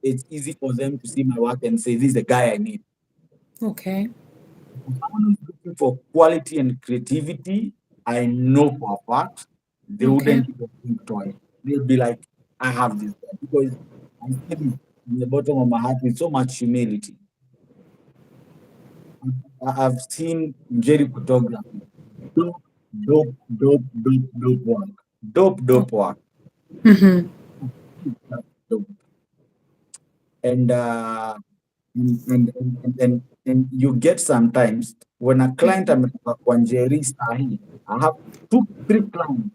It's easy for them to see my work and say, this is the guy I need. Okay. Someone who's looking for quality and creativity, I know for a fact, they wouldn't even think twice. They'll be like, I have this guy. Because I say this in the bottom of my heart with so much humility. I've seen Jerry photography. Dope work. Dope work. And you get sometimes when a client ametoka kwa Njeri sahi, I have 2-3 clients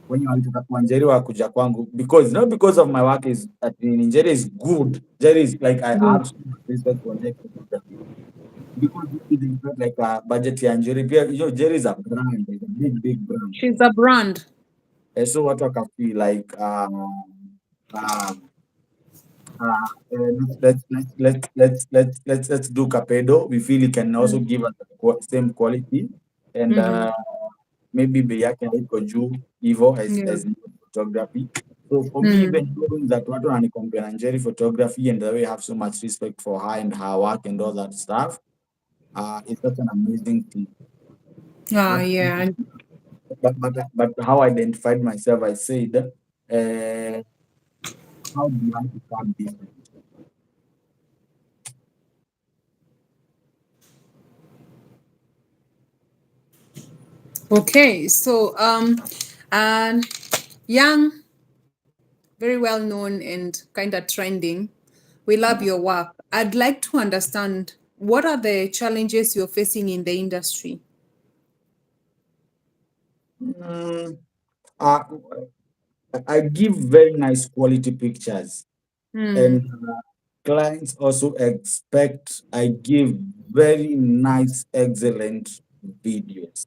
When you walitaka kuwa Njeri wakuja kwangu, because not because of my work is that Njeri is good. Njeri is like I have so much respect for Njeri photography. Because they got like a budget ya Njeri. You know, Njeri is a brand, like a big brand. She's a brand. And so what I can feel like let's do Kapedo. We feel it can also give us the same quality, and maybe bei yake haiko juu hivyo as photography. So for me, even knowing that watu wananicompare na Njeri photography and the way I have so much respect for her and her work and all that stuff, it's such an amazing thing. Yeah. But how I identified myself, I said, how do I become different? Okay, so and Yang, very well known and kind of trending. We love your work. I'd like to understand, what are the challenges you're facing in the industry? I give very nice quality pictures, and clients also expect I give very nice, excellent videos.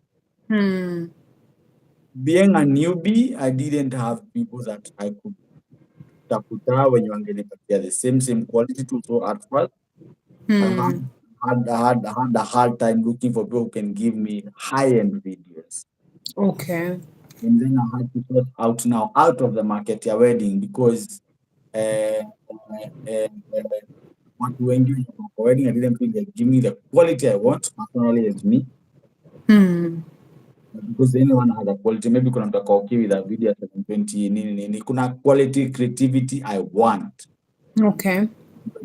Being a newbie, I didn't have people that I could tafuta when you angenipatia the same quality to. So at first, I had a hard time looking for people who can give me high-end videos. Okay. And then I had to sort out now out of the market ya wedding, because watu wengi kwa wedding I didn't feel like give me the quality I want personally as me. Because anyone has a quality, maybe kuna mtu okay with a video 720 nini, kuna quality creativity I want. Okay. I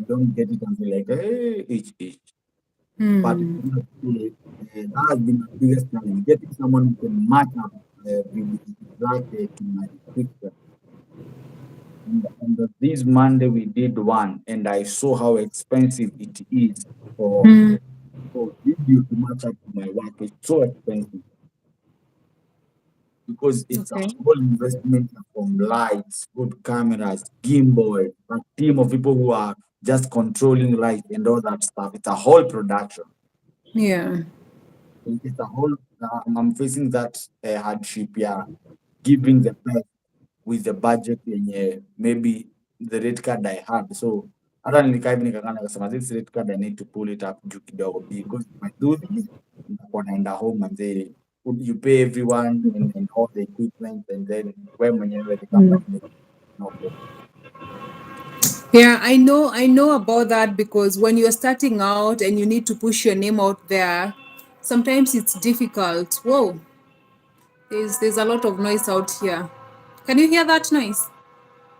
don't get it and be like, hey, each. But that has been the biggest challenge, getting someone who can match up with my picture. And this Monday we did one, and I saw how expensive it is for video to match up to my work. It's so expensive, because it's a whole investment from lights, good cameras, gimbal, a team of people who are just controlling light and all that stuff. It's a whole production. Yeah. It's a whole, I'm facing that hardship, giving the best with the budget and maybe the rate card I have. So hata nilikaa hivi nikakana kasema this rate card I need to pull it up juu kidogo, because if I do this nitakuwa naenda home and they you pay everyone and all the equipment, and then wewe mwenyewe the company. Yeah, I know about that, because when you're starting out and you need to push your name out there, sometimes it's difficult. Whoa, there's a lot of noise out here. Can you hear that noise?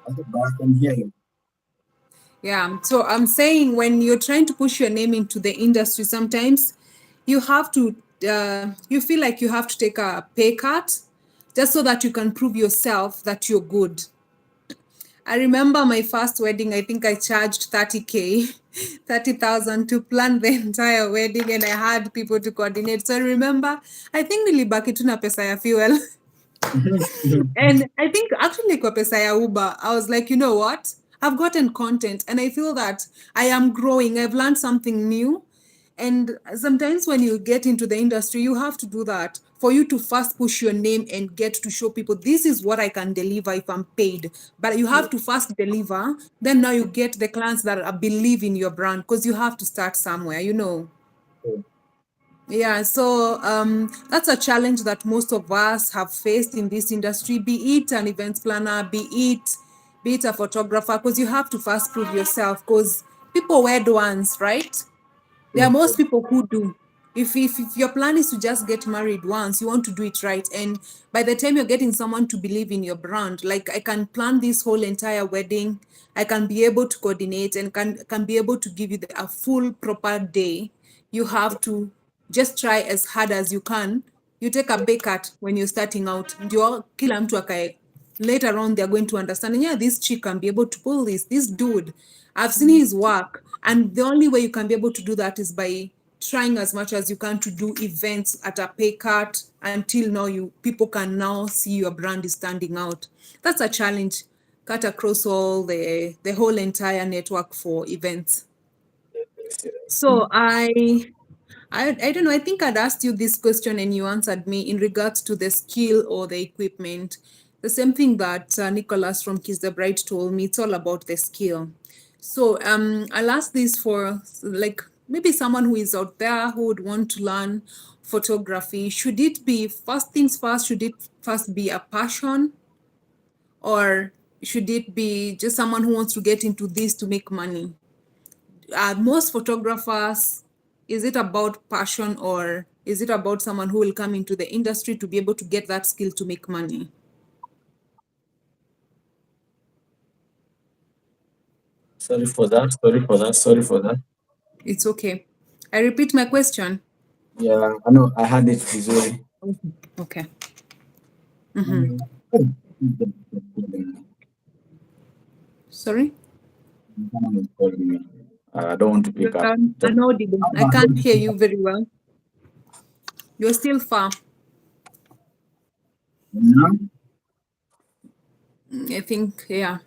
I can hear you. Yeah, so I'm saying, when you're trying to push your name into the industry, sometimes you have to, you feel like you have to take a pay cut just so that you can prove yourself that you're good. I remember my first wedding, I think I charged 30K, 30,000 to plan the entire wedding, and I had people to coordinate. So I remember, I think nilibaki tu na pesa ya fuel. And I think actually kwa pesa ya Uber, I was like, you know what? I've gotten content and I feel that I am growing. I've learned something new. And sometimes when you get into the industry, you have to do that for you to first push your name and get to show people, this is what I can deliver if I'm paid. But you have to first deliver. Then now you get the clients that believe in your brand, because you have to start somewhere, you know. Yeah, so that's a challenge that most of us have faced in this industry, be it an events planner, be it a photographer, because you have to first prove yourself, because people wed once, right? There are most people who do. If your plan is to just get married once, you want to do it right. And by the time you're getting someone to believe in your brand, like, I can plan this whole entire wedding, I can be able to coordinate, and can be able to give you a full proper day. You have to just try as hard as you can. You take a pay cut when you're starting out. Ndio kila mtu akae. Later on, they're going to understand, yeah, this chick can be able to pull this dude, I've seen his work. And the only way you can be able to do that is by trying as much as you can to do events at a pay cut until now people can now see your brand is standing out. That's a challenge cut across all the whole entire network for events. So I don't know, I think I'd asked you this question and you answered me in regards to the skill or the equipment. The same thing that Nicholas from Kiss the Bride told me, it's all about the skill. So I'll ask this for like maybe someone who is out there who would want to learn photography. Should it be first things first? Should it first be a passion? Or should it be just someone who wants to get into this to make money? Most photographers, is it about passion or is it about someone who will come into the industry to be able to get that skill to make money? Sorry for that. It's okay. I repeat my question. Yeah, I know. I had it visually. Okay. Sorry? Someone is calling me. I don't want to pick up. Inaudible. I can't hear you very well. You're still far. No? I think, yeah.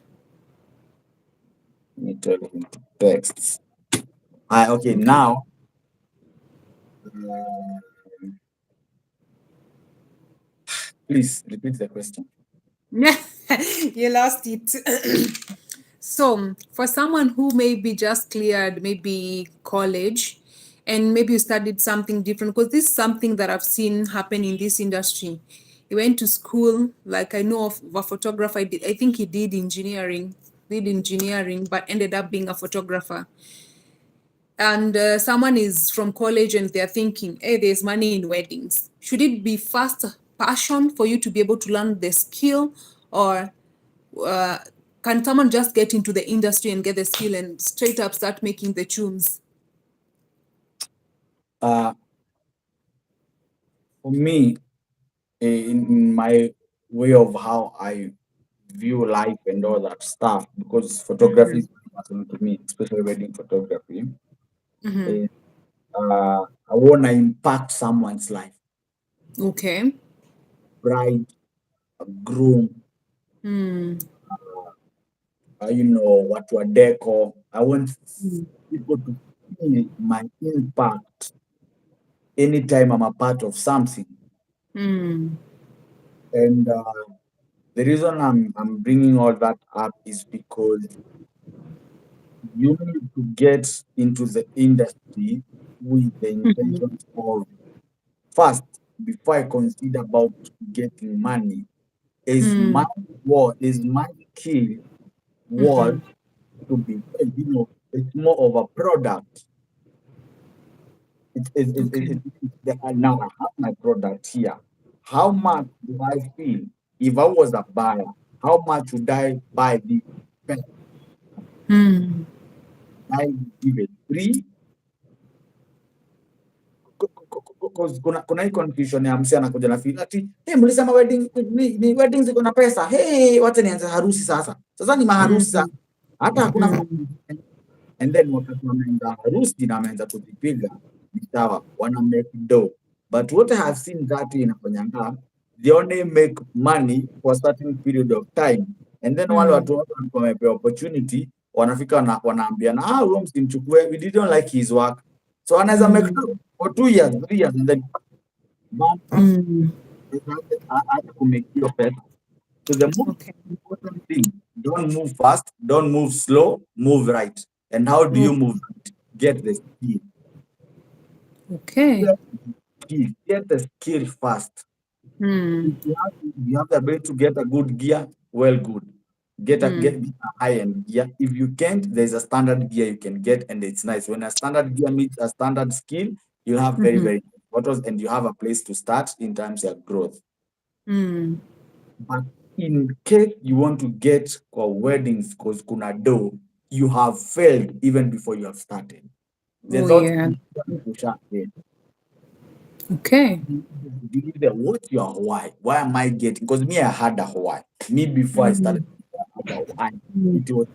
Let me tell him texts. Okay, now. Please repeat the question. You lost it. So for someone who maybe just cleared maybe college and maybe you studied something different, because this is something that I've seen happen in this industry. He went to school, like I know of a photographer, I think he did engineering, but ended up being a photographer. And someone is from college and they're thinking, hey, there's money in weddings. Should it be first passion for you to be able to learn the skill, or can someone just get into the industry and get the skill and straight up start making the tunes? For me, in my way of how I view life and all that stuff, because photography is important to me, especially wedding photography. I want to impact someone's life. Okay. Bride, groom, what to a decor. I want people to feel my impact anytime I'm a part of something. And the reason I'm bringing all that up is because you need to get into the industry with the intentions of, first, before I consider about getting money, is my skill worth to be, it's more of a product. Now I have my product here. How much do I feel? If I was a buyer, how much would I buy this pen? I give it free. Kuna hii confusion ya msee anakuja na feel ati mlisema wedding ni wedding ziko na pesa. Wacha nianze harusi sasa. Sasa ni maharusi sasa. Hata hakuna and then wakati wanaanza harusi na wameanza kujipiga ni sawa, wana make dough. But what I have seen that inafanyanga, they only make money for a certain period of time, and then wale watu wamepewa opportunity wanafika wanaambiana huyo msimchukue, we didn't like his work, so anaweza make for 2 years 3 years and then to make your pet. So the most important thing, don't move fast, don't move slow, move right. And how do you move right? Get the skill. Okay. Get the skill first. If you have the ability to get a good gear, well, good. Get a high-end gear. If you can't, there's a standard gear you can get, and it's nice. When a standard gear meets a standard skill, you'll have very, very good photos, and you have a place to start in terms of growth. But in case you want to get weddings because kuna do, you have failed even before you have started. Okay. What's your why? Why am I getting? Because me, I had a why. Me before I started, I had a why. It was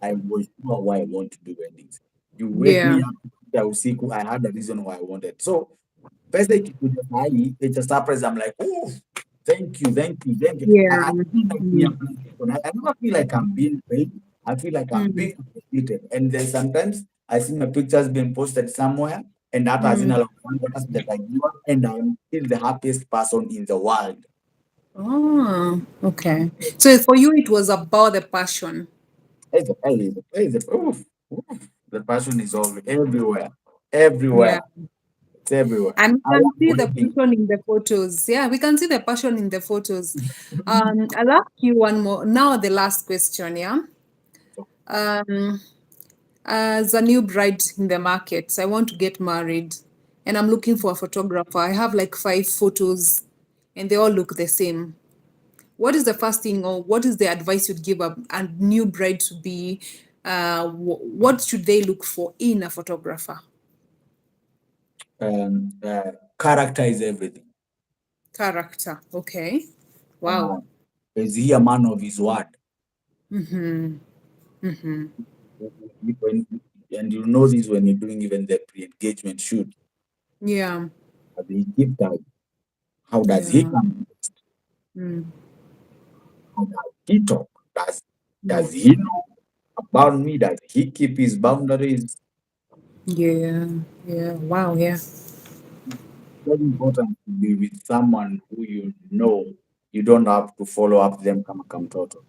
I was sure why I want to do weddings. You wake me up ya usiku, I had a reason why I wanted. So pesa ikikuja sahi, it's a surprise. I'm like, oh, thank you, thank you, thank you. Yeah. I feel like we are I never feel like I'm being paid. I feel like I'm being appreciated. And then sometimes I see my pictures being posted somewhere, and that has in a lot of that I give up, and I'm still the happiest person in the world. Oh, okay. So for you, it was about the passion. Oof, oof. The passion is all everywhere, everywhere. Yeah. It's everywhere. And we I can love see the wedding. passion in the photos. Yeah, we can see the passion in the photos. I'll ask you one more. Now, the last question. Yeah. As a new bride in the market, I want to get married and I'm looking for a photographer. I have like 5 photos and they all look the same. What is the first thing or what is the advice you'd give a new bride to be? What should they look for in a photographer? Character is everything. Character. Okay. Wow. Is he a man of his word? Mm-hmm. And you know this when you're doing even the pre-engagement shoot. Yeah. Does he keep time? How does he Yeah. come? Mm. How does he talk? Does he know about me? Does he keep his boundaries? Yeah. Yeah. Wow. Yeah. Very important to be with someone who you know you don't have to follow up them kama kamtoto.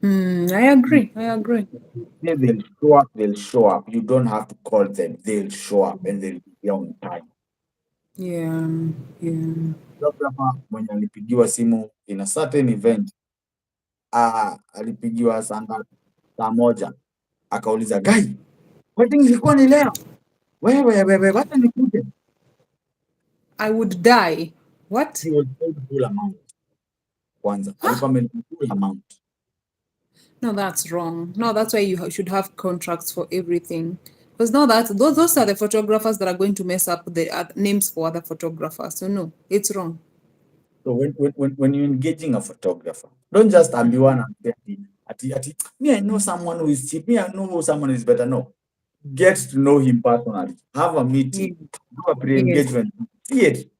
I agree. I agree. If they'll show up, they'll show up. You don't have to call them. They'll show up and they'll be here on time. Yeah. Yeah. Photographer mwenye alipigiwa simu in a certain event, alipigiwa saa moja akauliza guy, wedding ilikuwa ni leo? Wewe wacha nikuje. I would die. What? He was paid full amount. Kwanza alikuwa amelipwa full amount. No, that's wrong. No, that's why you should have contracts for everything. Because now that those are the photographers that are going to mess up the names for other photographers. So no, it's wrong. So when you're engaging a photographer, don't just ambiwa na ati me I know someone who is cheap, me I know someone who is better. No, get to know him personally. Have a meeting, do a Yes. pre-engagement,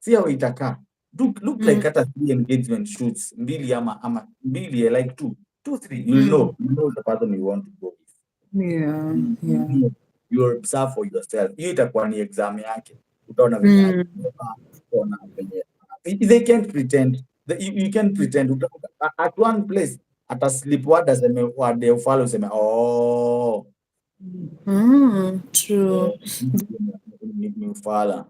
see how itakaa. Look like hata 3 engagement shoots, mbili ama mbili, like 2, 3. You know the person you want to go with. Yeah. You observe for yourself. Hiyo itakuwa ni exam yake. Utaona venye anatoka, utaona venye they can't pretend. You can't pretend. At one place, ataslip word aseme wade ufalo useme oh. True. Ni ufala.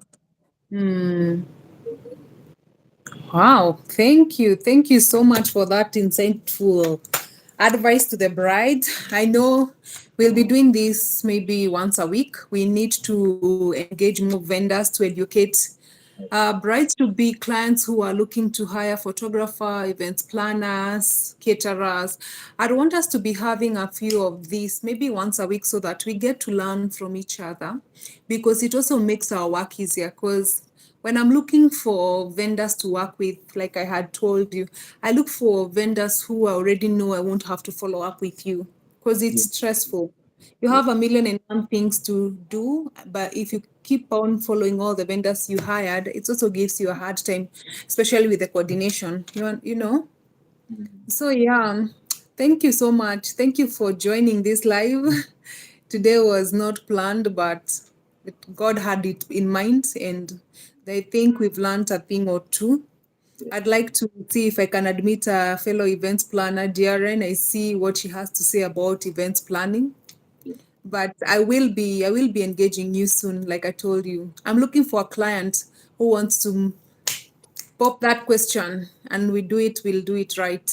Wow. Thank you. Thank you so much for that insightful advice to the bride. I know we'll be doing this maybe once a week. We need to engage more vendors to educate brides to be clients who are looking to hire photographer, events planners, caterers. I'd want us to be having a few of these maybe once a week so that we get to learn from each other because it also makes our work easier because when I'm looking for vendors to work with, like I had told you, I look for vendors who I already know I won't have to follow up with you because it's stressful. You have a million and one things to do, but if you keep on following all the vendors you hired, it also gives you a hard time, especially with the coordination. You know. So yeah, thank you so much. Thank you for joining this live. Today was not planned, but God had it in mind, and I think we've learned a thing or two. I'd like to see if I can admit a fellow events planner, DRN. I see what she has to say about events planning. But I will be engaging you soon, like I told you. I'm looking for a client who wants to pop that question and we'll do it right.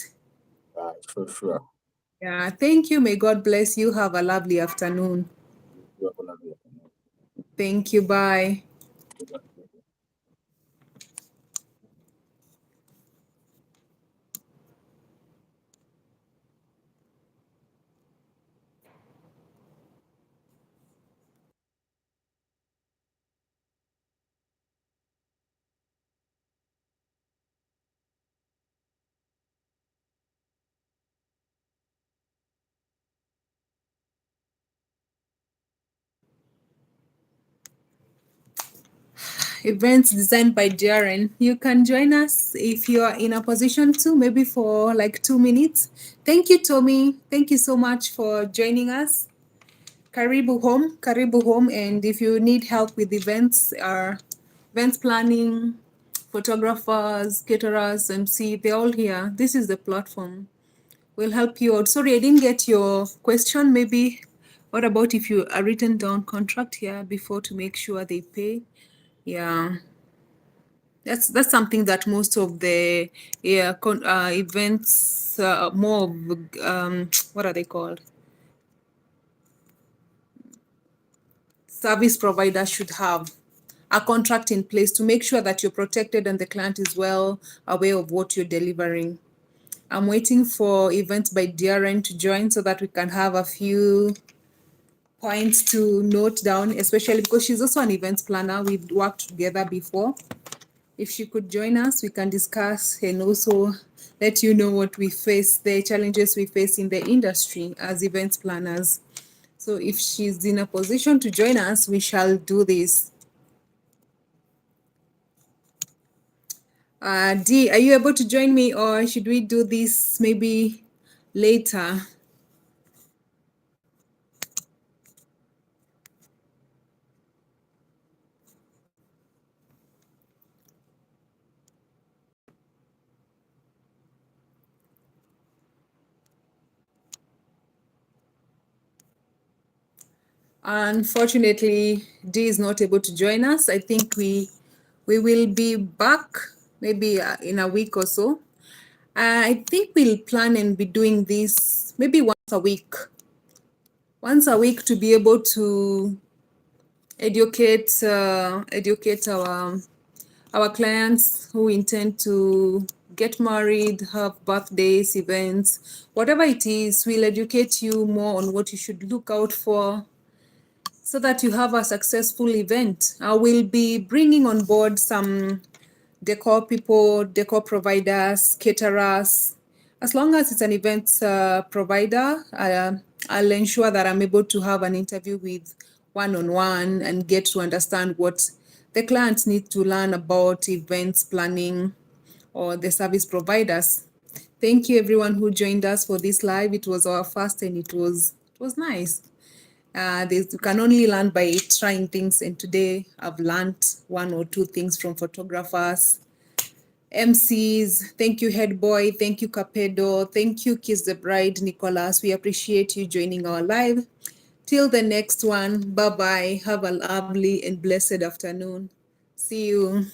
For sure. Yeah, thank you. May God bless you. Have a lovely afternoon. Thank you. Bye. events designed by Darren. You can join us if you are in a position to, maybe for like 2 minutes. Thank you, Tommy. Thank you so much for joining us. Karibu home. And if you need help with events planning, photographers, caterers, MC, they're all here. This is the platform. We'll help you out. Sorry, I didn't get your question. Maybe what about if you are written down contract here before to make sure they pay? Yeah. That's something that most of the events, more of, what are they called? Service providers should have a contract in place to make sure that you're protected and the client is well aware of what you're delivering. I'm waiting for Events by Darren to join so that we can have a few points to note down, especially because she's also an events planner. We've worked together before. If she could join us, we can discuss and also let you know what we face, the challenges we face in the industry as events planners. So if she's in a position to join us, we shall do this. Dee, are you able to join me, or should we do this maybe later? Unfortunately, Dee is not able to join us. I think we will be back maybe in a week or so. I think we'll plan and be doing this maybe once a week to be able to educate our clients who intend to get married, have birthdays, events, whatever it is. We'll educate you more on what you should look out for so that you have a successful event. I will be bringing on board some decor people, decor providers, caterers. As long as it's an events provider, I'll ensure that I'm able to have an interview with one-on-one and get to understand what the clients need to learn about events planning or the service providers. Thank you everyone who joined us for this live. It was our first and it was nice. You can only learn by trying things, and today I've learned 1 or 2 things from photographers, MCs. Thank you, Head Boy. Thank you, Capedo. Thank you, Kiss the Bride, Nicholas. We appreciate you joining our live. Till the next one, bye-bye. Have a lovely and blessed afternoon. See you.